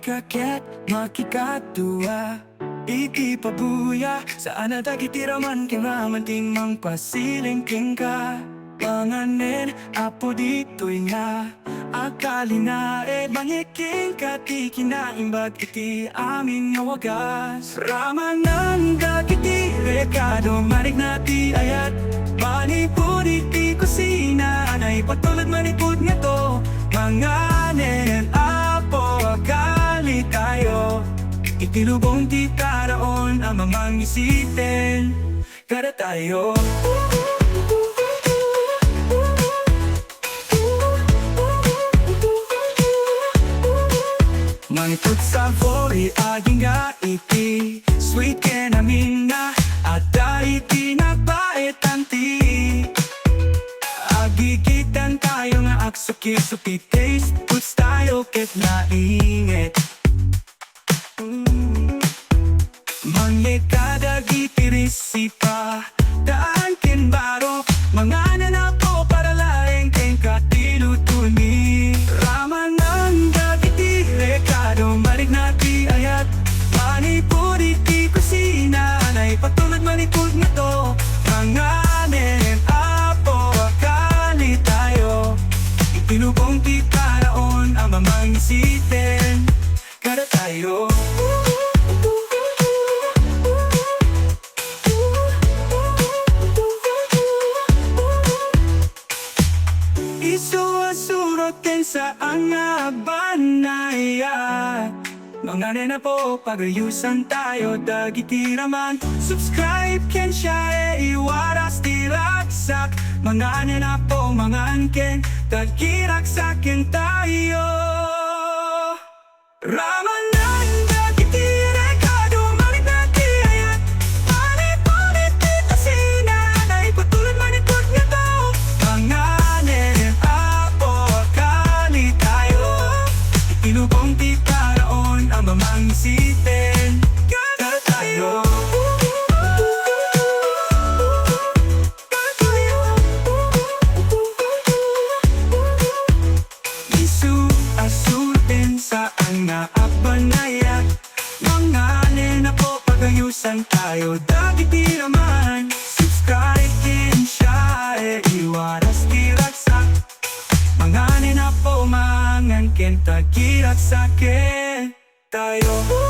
kakyat makikatuwa iti pabuya saan na dagitiraman kingamanting mang pasilingking ka panganen apo dito'y nga akali na bangiking kati kinaimbag iti aming nawagas ramanan dagiti rekado manig na ti ayat panipod iti kusina anay patulad manipod nga to manganen apo akali tayo itilubong ti karaon ang mamang isipin kada tayo. Mangipot sa voy aging nga iti sweet kenamin na at iti nagpait anti agigitan tayo nga aksukit-sukit taste puts tayo ket nainget mangikadagi tirisipa daan kinbaro mga nanapo para laeng keng katilutuni raman ng dagiti rekado malig na ti ayat manipod iti kusina anay patulad manipod nga to manganen apo akali tayo itinubong ti karaon ang mamang isipin kada tayo. Isuasurotin sa nga banaya mga nena po pagayusan tayo dagiti raman subscribe ken siya iwaras tiraksak mga nena po mga angken tagkiraksakin tayo raman ng dagiti rekado malig na ti ayat panipod iti tasina anay patulad manipod nga to mga itinubong ti karaon ang mamang isipin kada tayo. Isu-asutin saan nga abanayat mga nena po pagayusan tayo dagiti raman subscribe din siya iwaras tiraksak mga nena po mangan ken tagkiraksakin tayo.